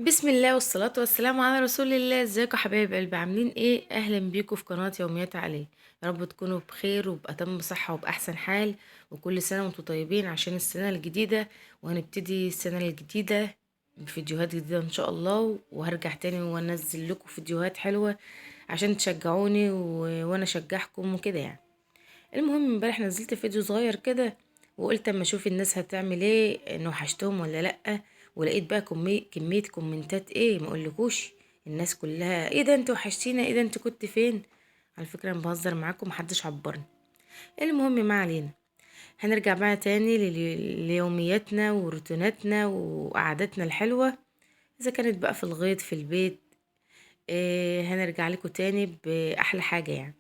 بسم الله والصلاة والسلام على رسول الله. ازيكم حبايب قلبي؟ عاملين ايه؟ اهلا بيكم في قناة يوميات عليه. يا رب تكونوا بخير وبأتم صحة وبأحسن حال، وكل سنة وانتم طيبين عشان السنة الجديدة. وهنبتدي السنة الجديدة بفيديوهات جديدة ان شاء الله، وهرجع تاني وانزل لكم فيديوهات حلوة عشان تشجعوني وانا اشجعكم وكده يعني. المهم امبارح نزلت فيديو صغير كده، وقلت اما اشوف الناس هتعمل ايه، انه وحشتهم ولا لا. ولقيت بقى كمية كومنتات ايه ما اقولكوش. الناس كلها ايه ده انت وحشتينا، ايه ده انت كنت فين. على فكرة انا بهزر معاكم، محدش عبرني. المهم ما علينا. هنرجع بقى تاني ليومياتنا وروتيناتنا وقعداتنا الحلوة. اذا كانت بقى في الغيط في البيت، إيه هنرجع لكم تاني بأحلى حاجة يعني.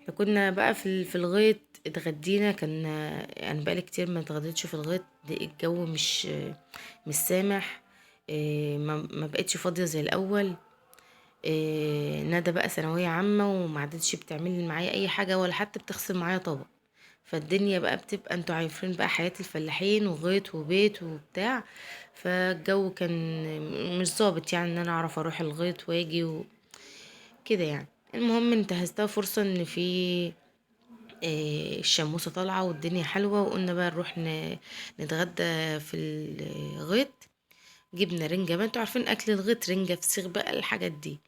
احنا كنا بقى في الغيط، اتغدينا. كان يعني بقالي كتير ما اتغديتش في الغيط، الجو مش سامح. ما بقتش فاضية زي الأول. ندى بقى ثانوية عامة وما عادتش بتعمل معايا أي حاجة ولا حتى بتغسل معايا طبق. فالدنيا بقى بتبقى انتوا عارفين بقى حياة الفلاحين وغيط وبيت وبتاع. فالجو كان مش ظابط يعني ان انا اعرف اروح الغيط واجي وكده يعني. المهم انتهزتها فرصة ان في الشموسة طالعة والدنيا حلوة، وقلنا بقى نروح نتغدى في الغيط. جبنا رنجة بقى، انتوا عارفين اكل الغيط، رنجة فسيخ بقى الحاجات دي.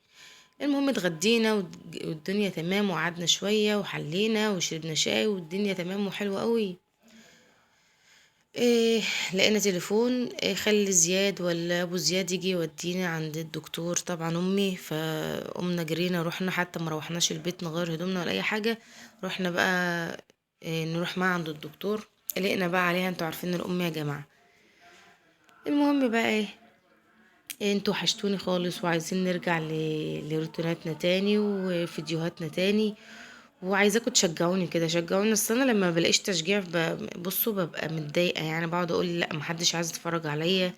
المهم اتغدينا والدنيا تمام، وقعدنا شوية وحلينا وشربنا شاي والدنيا تمام وحلوة قوي. إيه، لقينا تليفون، خلي زياد ولا ابو زياد يجي يودينا عند الدكتور. طبعا امي فقمنا جرينا، رحنا حتى ما روحناش البيت نغير هدومنا ولا اي حاجه. رحنا بقى نروح معاه عند الدكتور. لقينا بقى عليها، انتوا عارفين الام يا جماعه. المهم بقى ايه، انتوا وحشتوني خالص وعايزين نرجع لروتيناتنا تاني وفيديوهاتنا تاني. وعايزاكم تشجعوني كده، شجعوني. اصل انا لما بلاقيش تشجيع بصوا ببقى متضايقه يعني، بقعد اقول لا محدش عايز يتفرج عليا.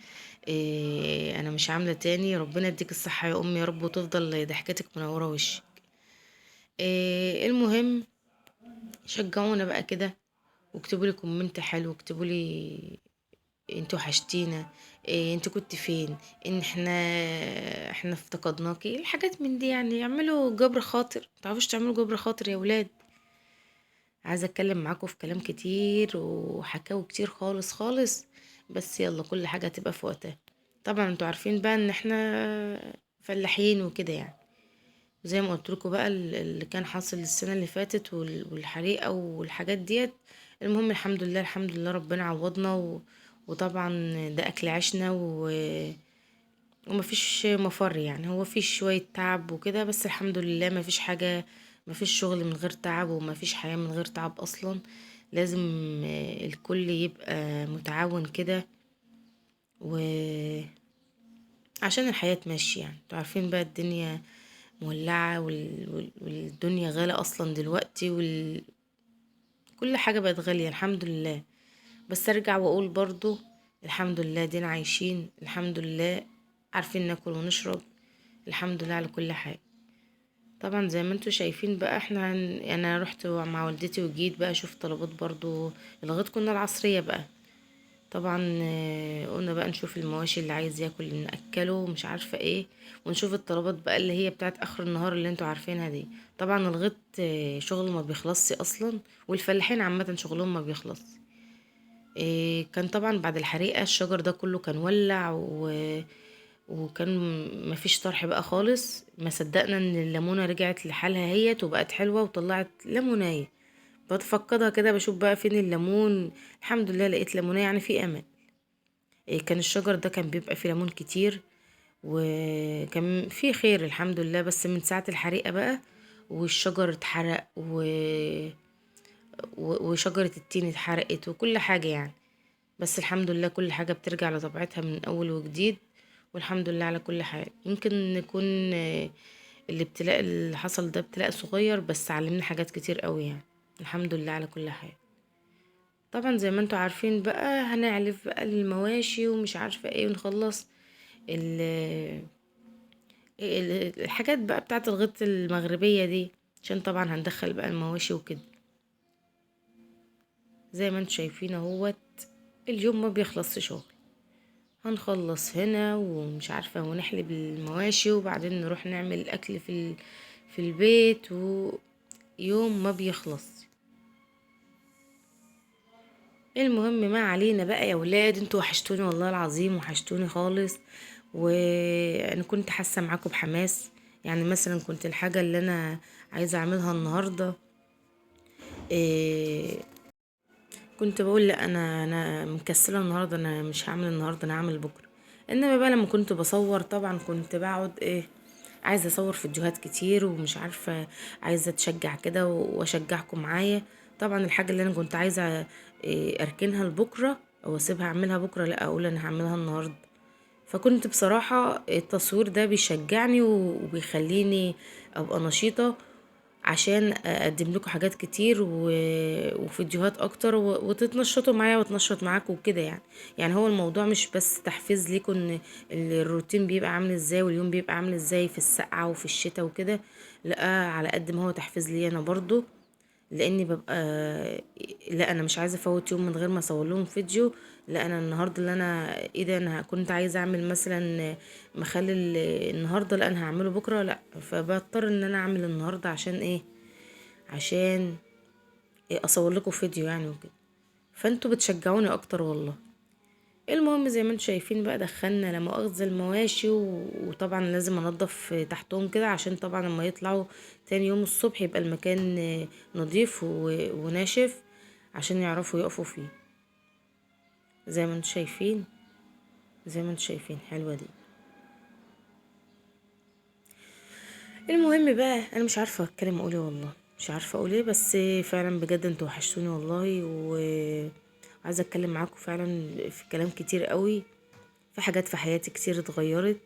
إيه انا مش عامله تاني. ربنا يديك الصحه يا امي يا رب، وتفضل ضحكتك منوره وشك. إيه المهم، شجعونا بقى كده، واكتبوا لي كومنت حلو، اكتبوا لي انتوا وحشتينا، إيه انت كنت فين، ان احنا افتقدناكي، الحاجات من دي يعني. اعملوا جبر خاطر، متعرفوش تعملوا جبر خاطر يا ولاد؟ عايزه اتكلم معاكم في كلام كتير وحكاوي كتير خالص خالص، بس يلا كل حاجه هتبقى في وقتها. طبعا انتوا عارفين بقى ان احنا فلاحين وكده يعني. زي ما قلت لكم بقى اللي كان حاصل السنه اللي فاتت والحريقه والحاجات ديت. المهم الحمد لله الحمد لله ربنا عوضنا وطبعا ده اكل عيشنا ومفيش مفر يعني. هو في شويه تعب وكده، بس الحمد لله مفيش حاجه. مفيش شغل من غير تعب، ومفيش حياه من غير تعب اصلا. لازم الكل يبقى متعاون كده، وعشان الحياه تمشي يعني. انتوا عارفين بقى الدنيا مولعة والدنيا غالية أصلا دلوقتي كل حاجة بقت غالية الحمد لله. بس أرجع وأقول برضو الحمد لله دينا عايشين، الحمد لله عارفين ناكل ونشرب، الحمد لله على كل حاجة. طبعا زي ما انتوا شايفين بقى احنا انا رحت مع والدتي وجيت بقى اشوف طلبات برضو. لغاية كنا العصرية بقى. طبعا قلنا بقى نشوف المواشي اللي عايز ياكل نأكله ومش عارفة ايه، ونشوف الطلبات بقى اللي هي بتاعت اخر النهار اللي انتوا عارفينها دي. طبعا الغيط شغل ما بيخلصش اصلا، والفلاحين عامة شغلهم ما بيخلص. كان طبعا بعد الحريقة الشجر ده كله كان ولع وكان مفيش طرح بقى خالص. ما صدقنا ان الليمونة رجعت لحالها هي وبقت حلوة وطلعت ليموناية. بتفقدها كده بشوف بقى فين الليمون. الحمد لله لقيت ليمونية يعني، في امل. كان الشجر ده كان بيبقى فيه ليمون كتير، وكان فيه خير الحمد لله. بس من ساعة الحريقة بقى والشجر اتحرق وشجرة التين اتحرقت وكل حاجة يعني. بس الحمد لله كل حاجة بترجع لطبيعتها من أول وجديد. والحمد لله على كل حال. يمكن نكون الابتلاء اللي حصل ده ابتلاء صغير، بس علمنا حاجات كتير قوي يعني. الحمد لله على كل حال. طبعا زي ما انتوا عارفين بقى هنعلف بقى المواشي ومش عارفة ايه، ونخلص الحاجات بقى بتاعت الغيط المغربية دي، عشان طبعا هندخل بقى المواشي وكده. زي ما انتوا شايفين اهوت، اليوم ما بيخلصش شغل. هنخلص هنا ومش عارفة ونحلب المواشي وبعدين نروح نعمل الاكل في البيت، ويوم ما بيخلص. المهم ما علينا بقى يا ولاد، انتوا وحشتوني والله العظيم، وحشتوني خالص. وانا كنت حاسه معاكم بحماس. يعني مثلا كنت الحاجه اللي انا عايزه اعملها النهارده، إيه، كنت بقول لا، انا مكسله النهارده، انا مش هعمل النهارده، انا هعمل بكره. انما بقى لما كنت بصور طبعا كنت بقعد عايزه اصور فيديوهات كتير ومش عارفه، عايزه اتشجع كده واشجعكم معايا. طبعا الحاجه اللي انا كنت عايزه اركنها لبكره او اسيبها اعملها بكره، لا اقول انا هعملها النهارده. فكنت بصراحه التصوير ده بيشجعني وبيخليني ابقى نشيطه، عشان اقدم لكم حاجات كتير وفيديوهات اكتر وتتنشطوا معايا وتنشط معاكم وكده يعني. يعني هو الموضوع مش بس تحفيز ليكم ان الروتين بيبقى عامل ازاي واليوم بيبقى عامل ازاي في السقعة وفي الشتاء وكده، لا على قد ما هو تحفيز لي انا برضو، لاني ببقى لا انا مش عايزه افوت يوم من غير ما اصور لهم فيديو. لا انا النهارده اللي انا ايه ده، انا كنت عايزه اعمل مثلا مخلل النهارده، لا انا هعمله بكره، لا فبضطر ان انا اعمل النهارده عشان ايه، عشان اصور لكم فيديو يعني وكده. فانتوا بتشجعوني اكتر والله. المهم زي ما انتوا شايفين بقى، دخلنا لا مؤاخذة المواشي وطبعا لازم انضف تحتهم كده، عشان طبعا لما يطلعوا تاني يوم الصبح يبقى المكان نظيف وناشف، عشان يعرفوا يقفوا فيه. زي ما انتوا شايفين، زي ما انتوا شايفين حلوة دي. المهم بقى انا مش عارفة اتكلم اقول ايه والله، مش عارفة اقول ايه، بس فعلا بجد انتوا وحشتوني والله، وعايزة اتكلم معاكم فعلا في كلام كتير قوي، في حاجات في حياتي كتير اتغيرت،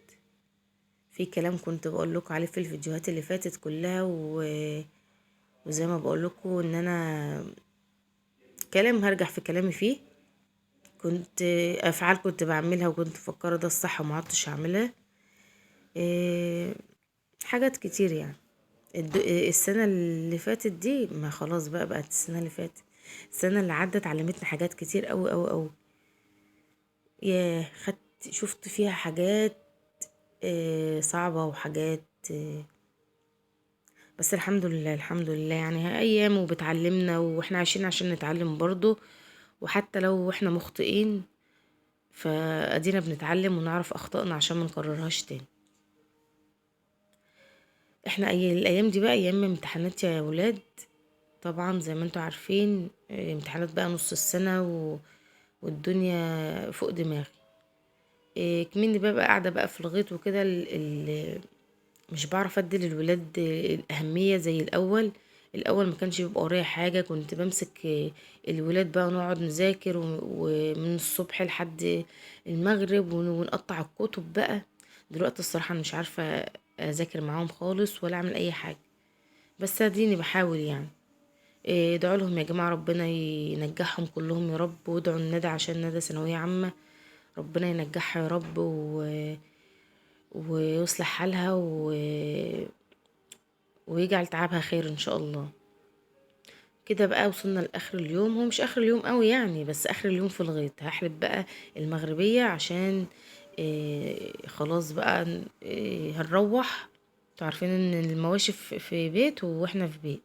في كلام كنت بقول لكم عليه في الفيديوهات اللي فاتت كلها وزي ما بقول لكم ان انا كلام هرجع في كلامي فيه. كنت افعال كنت بعملها وكنت مفكره ده الصح وما عدتش هعملها. إيه، حاجات كتير يعني. السنه اللي فاتت دي ما خلاص بقت السنه اللي فاتت. السنه اللي عدت علمتني حاجات كتير قوي قوي قوي. يا خدت شفت فيها حاجات صعبه وحاجات، بس الحمد لله الحمد لله، يعني ايام وبتعلمنا واحنا عايشين عشان نتعلم برضو. وحتى لو احنا مخطئين فادينا بنتعلم ونعرف اخطائنا عشان ما نكررهاش تاني. احنا الايام دي بقى ايام امتحانات يا ولاد، طبعا زي ما انتوا عارفين امتحانات بقى نص السنة والدنيا فوق دماغي. كمني بقى قاعدة بقى في الغيط وكده، مش بعرف ادي للولاد الاهميه زي الاول. الاول ما كانش بيبقى ورايا حاجه، كنت بمسك الولاد بقى ونقعد نذاكر ومن الصبح لحد المغرب ونقطع الكتب بقى. دلوقتي الصراحه أنا مش عارفه اذاكر معاهم خالص ولا اعمل اي حاجه، بس اديني بحاول يعني. ادعوا لهم يا جماعه ربنا ينجحهم كلهم يا رب، وادعوا الندى عشان ندى ثانويه عامه، ربنا ينجحها يا رب ويصلح حالها ويجعل تعبها خير ان شاء الله. كده بقى وصلنا لاخر اليوم، هو مش اخر اليوم قوي يعني، بس اخر اليوم في الغيط. هحلب بقى المغربية عشان خلاص بقى هنروح. انتوا عارفين ان المواشي في بيت واحنا في بيت،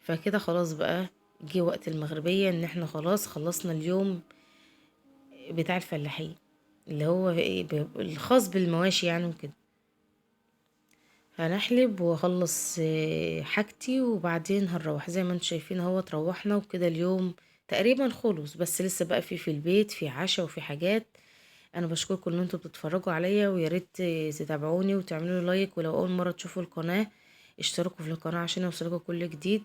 فكده خلاص بقى جه وقت المغربية، ان احنا خلاص خلصنا اليوم بتاع الفلاحين اللي هو الخاص بالمواشي يعني وكده. هنحلب واخلص حاجتي وبعدين هنروح. زي ما انتم شايفين اهو روحنا وكده اليوم تقريبا خلص، بس لسه بقى في البيت في عشاء وفي حاجات. انا بشكركم ان انتوا بتتفرجوا عليا، ويا ريت تتابعوني وتعملوا لي لايك، ولو اول مره تشوفوا القناه اشتركوا في القناه عشان يوصلكم كل جديد.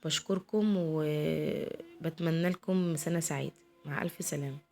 بشكركم وبتمنى لكم سنه سعيده، مع الف سلامه.